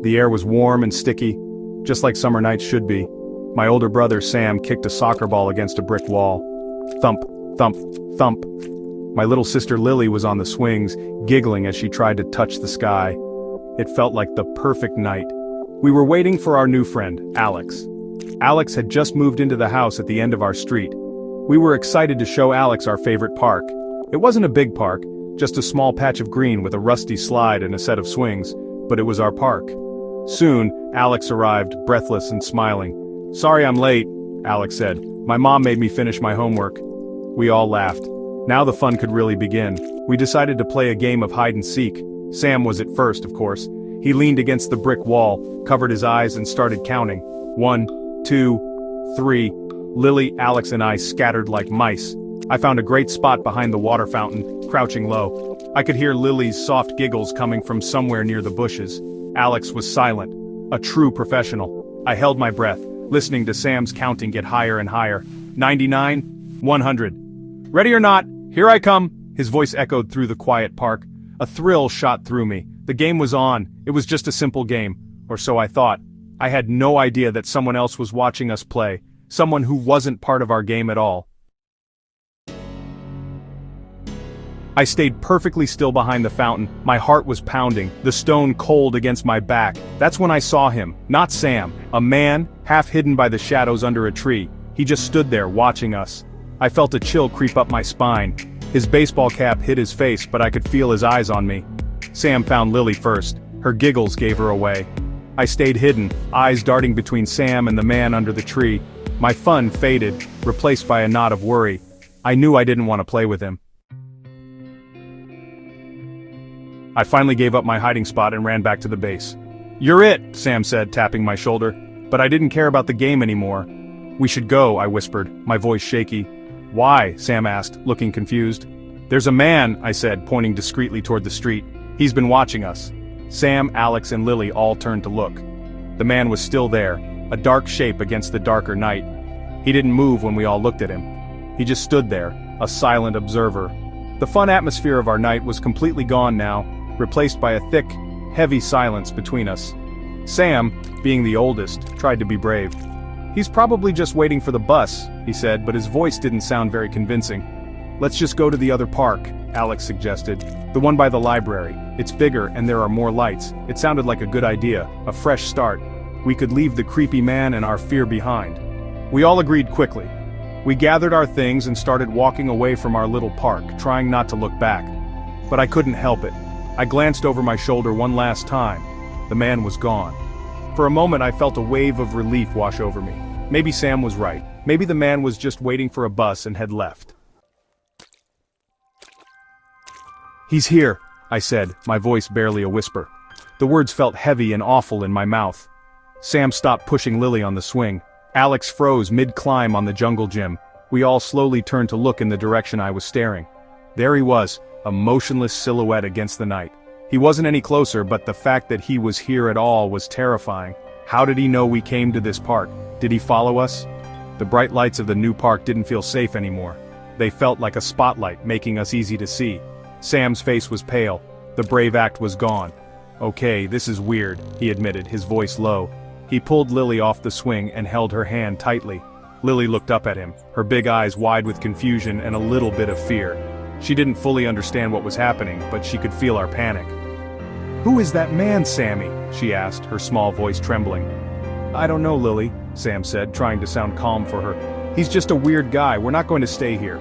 The air was warm and sticky, just like summer nights should be. My older brother Sam kicked a soccer ball against a brick wall. Thump, thump, thump. My little sister Lily was on the swings, giggling as she tried to touch the sky. It felt like the perfect night. We were waiting for our new friend, Alex. Alex had just moved into the house at the end of our street. We were excited to show Alex our favorite park. It wasn't a big park, just a small patch of green with a rusty slide and a set of swings, but it was our park. Soon, Alex arrived, breathless and smiling. "Sorry I'm late," Alex said. "My mom made me finish my homework." We all laughed. Now the fun could really begin. We decided to play a game of hide and seek. Sam was at first, of course. He leaned against the brick wall, covered his eyes and started counting. 1, 2, 3. Lily, Alex and I scattered like mice. I found a great spot behind the water fountain, crouching low. I could hear Lily's soft giggles coming from somewhere near the bushes. Alex was silent, a true professional. I held my breath, listening to Sam's counting get higher and higher. 99, 100. "Ready or not, here I come," his voice echoed through the quiet park. A thrill shot through me. The game was on. It was just a simple game, or so I thought. I had no idea that someone else was watching us play, someone who wasn't part of our game at all. I stayed perfectly still behind the fountain. My heart was pounding, the stone cold against my back. That's when I saw him, not Sam, a man, half hidden by the shadows under a tree. He just stood there, watching us. I felt a chill creep up my spine. His baseball cap hid his face, but I could feel his eyes on me. Sam found Lily first. Her giggles gave her away. I stayed hidden, eyes darting between Sam and the man under the tree. My fun faded, replaced by a knot of worry. I knew I didn't want to play with him. I finally gave up my hiding spot and ran back to the base. "You're it," Sam said, tapping my shoulder. But I didn't care about the game anymore. "We should go," I whispered, my voice shaky. "Why?" Sam asked, looking confused. "There's a man," I said, pointing discreetly toward the street. "He's been watching us." Sam, Alex, and Lily all turned to look. The man was still there, a dark shape against the darker night. He didn't move when we all looked at him. He just stood there, a silent observer. The fun atmosphere of our night was completely gone now, replaced by a thick, heavy silence between us. Sam, being the oldest, tried to be brave. "He's probably just waiting for the bus," he said, but his voice didn't sound very convincing. "Let's just go to the other park," Alex suggested. "The one by the library. It's bigger and there are more lights." It sounded like a good idea, a fresh start. We could leave the creepy man and our fear behind. We all agreed quickly. We gathered our things and started walking away from our little park, trying not to look back. But I couldn't help it. I glanced over my shoulder one last time. The man was gone. For a moment I felt a wave of relief wash over me. Maybe Sam was right. Maybe the man was just waiting for a bus and had left. "He's here," I said, my voice barely a whisper. The words felt heavy and awful in my mouth. Sam stopped pushing Lily on the swing. Alex froze mid-climb on the jungle gym. We all slowly turned to look in the direction I was staring. There he was, a motionless silhouette against the night. He wasn't any closer, but the fact that he was here at all was terrifying. How did he know we came to this park? Did he follow us? The bright lights of the new park didn't feel safe anymore. They felt like a spotlight, making us easy to see. Sam's face was pale. The brave act was gone. "Okay, this is weird," he admitted, his voice low. He pulled Lily off the swing and held her hand tightly. Lily looked up at him, her big eyes wide with confusion and a little bit of fear. She didn't fully understand what was happening, but she could feel our panic. "Who is that man, Sammy?" she asked, her small voice trembling. "I don't know, Lily," Sam said, trying to sound calm for her. "He's just a weird guy, we're not going to stay here."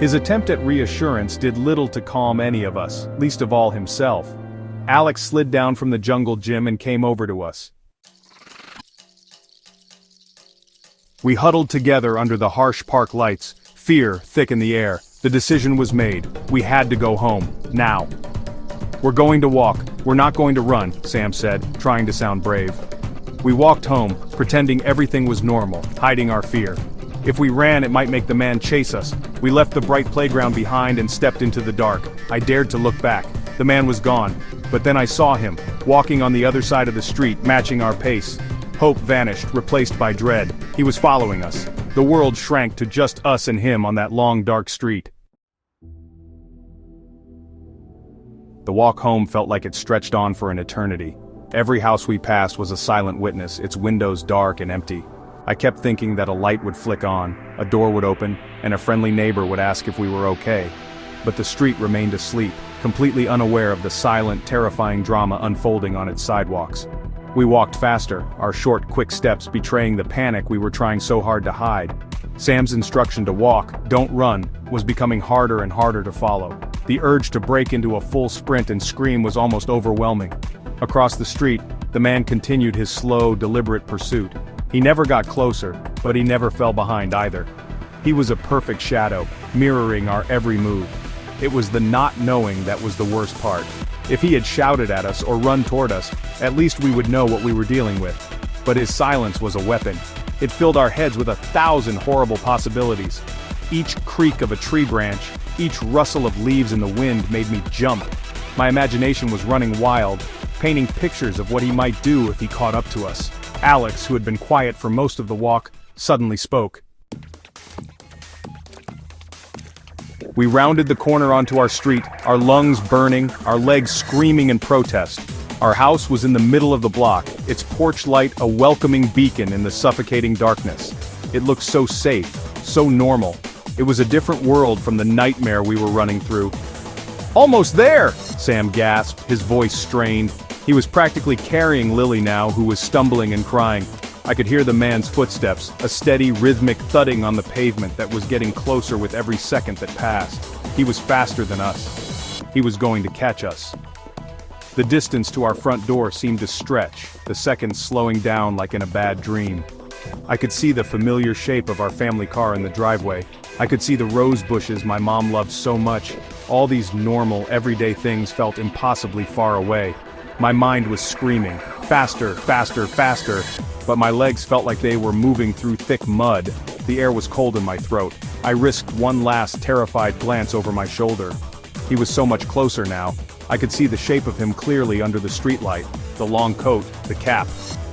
His attempt at reassurance did little to calm any of us, least of all himself. Alex slid down from the jungle gym and came over to us. We huddled together under the harsh park lights, fear thick in the air. The decision was made. We had to go home, now. "We're going to walk, we're not going to run," Sam said, trying to sound brave. We walked home, pretending everything was normal, hiding our fear. If we ran, it might make the man chase us. We left the bright playground behind and stepped into the dark. I dared to look back. The man was gone, but then I saw him, walking on the other side of the street, matching our pace. Hope vanished, replaced by dread. He was following us. The world shrank to just us and him on that long dark street. The walk home felt like it stretched on for an eternity. Every house we passed was a silent witness, its windows dark and empty. I kept thinking that a light would flick on, a door would open, and a friendly neighbor would ask if we were okay. But the street remained asleep, completely unaware of the silent, terrifying drama unfolding on its sidewalks. We walked faster, our short, quick steps betraying the panic we were trying so hard to hide. Sam's instruction to walk, don't run, was becoming harder and harder to follow. The urge to break into a full sprint and scream was almost overwhelming. Across the street, the man continued his slow, deliberate pursuit. He never got closer, but he never fell behind either. He was a perfect shadow, mirroring our every move. It was the not knowing that was the worst part. If he had shouted at us or run toward us, at least we would know what we were dealing with. But his silence was a weapon. It filled our heads with 1,000 horrible possibilities. Each creak of a tree branch, each rustle of leaves in the wind made me jump. My imagination was running wild, painting pictures of what he might do if he caught up to us. Alex, who had been quiet for most of the walk, suddenly spoke. We rounded the corner onto our street, our lungs burning, our legs screaming in protest. Our house was in the middle of the block, its porch light a welcoming beacon in the suffocating darkness. It looked so safe, so normal. It was a different world from the nightmare we were running through. "Almost there!" Sam gasped, his voice strained. He was practically carrying Lily now, who was stumbling and crying. I could hear the man's footsteps, a steady, rhythmic thudding on the pavement that was getting closer with every second that passed. He was faster than us. He was going to catch us. The distance to our front door seemed to stretch, the seconds slowing down like in a bad dream. I could see the familiar shape of our family car in the driveway. I could see the rose bushes my mom loved so much. All these normal, everyday things felt impossibly far away. My mind was screaming, faster, faster, faster, but my legs felt like they were moving through thick mud. The air was cold in my throat. I risked one last terrified glance over my shoulder. He was so much closer now. I could see the shape of him clearly under the streetlight, the long coat, the cap.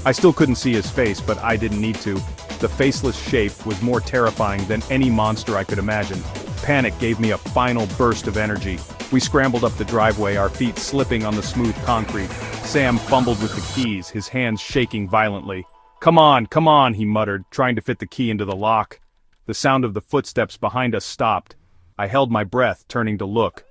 I still couldn't see his face, but I didn't need to. The faceless shape was more terrifying than any monster I could imagine. Panic gave me a final burst of energy. We scrambled up the driveway, our feet slipping on the smooth concrete. Sam fumbled with the keys, his hands shaking violently. Come on, he muttered, trying to fit the key into the lock. The sound of the footsteps behind us stopped. I held my breath, turning to look.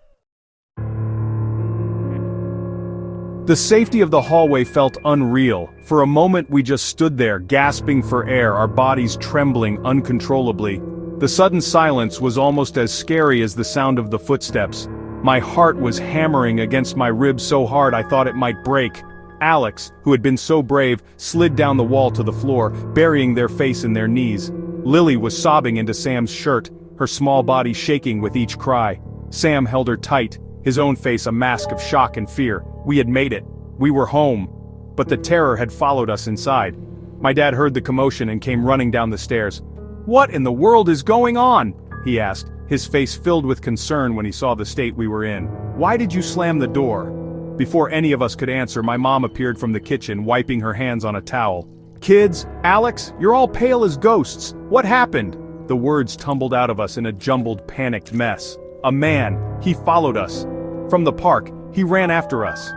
The safety of the hallway felt unreal. For a moment we just stood there, gasping for air, our bodies trembling uncontrollably. The sudden silence was almost as scary as the sound of the footsteps. My heart was hammering against my ribs so hard I thought it might break. Alex, who had been so brave, slid down the wall to the floor, burying their face in their knees. Lily was sobbing into Sam's shirt, her small body shaking with each cry. Sam held her tight, his own face a mask of shock and fear. We had made it. We were home. But the terror had followed us inside. My dad heard the commotion and came running down the stairs. "What in the world is going on?" he asked, his face filled with concern when he saw the state we were in. "Why did you slam the door?" Before any of us could answer, my mom appeared from the kitchen, wiping her hands on a towel. "Kids, Alex, you're all pale as ghosts. What happened?" The words tumbled out of us in a jumbled, panicked mess. A man, he followed us. From the park, he ran after us.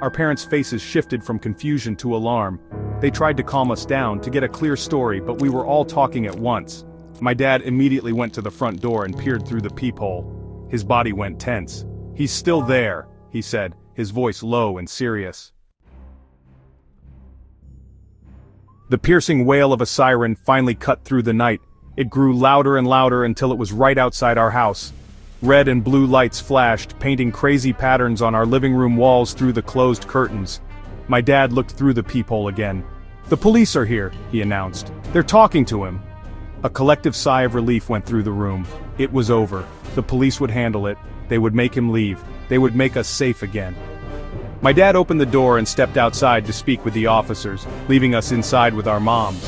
Our parents' faces shifted from confusion to alarm. They tried to calm us down, to get a clear story, but we were all talking at once. My dad immediately went to the front door and peered through the peephole. His body went tense. "He's still there," he said, his voice low and serious. The piercing wail of a siren finally cut through the night. It grew louder and louder until it was right outside our house. Red and blue lights flashed, painting crazy patterns on our living room walls through the closed curtains. My dad looked through the peephole again. "The police are here," he announced. "They're talking to him." A collective sigh of relief went through the room. It was over. The police would handle it. They would make him leave. They would make us safe again. My dad opened the door and stepped outside to speak with the officers, leaving us inside with our moms.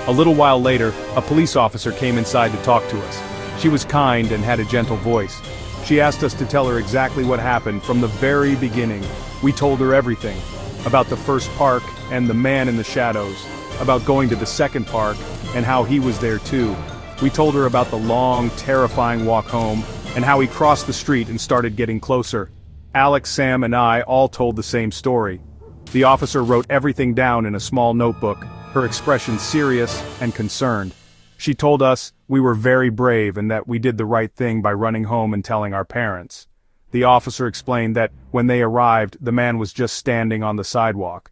A little while later, a police officer came inside to talk to us. She was kind and had a gentle voice. She asked us to tell her exactly what happened from the very beginning. We told her everything. About the first park and the man in the shadows. About going to the second park and how he was there too. We told her about the long, terrifying walk home and how he crossed the street and started getting closer. Alex, Sam, and I all told the same story. The officer wrote everything down in a small notebook, her expression serious and concerned. She told us we were very brave and that we did the right thing by running home and telling our parents. The officer explained that when they arrived, the man was just standing on the sidewalk.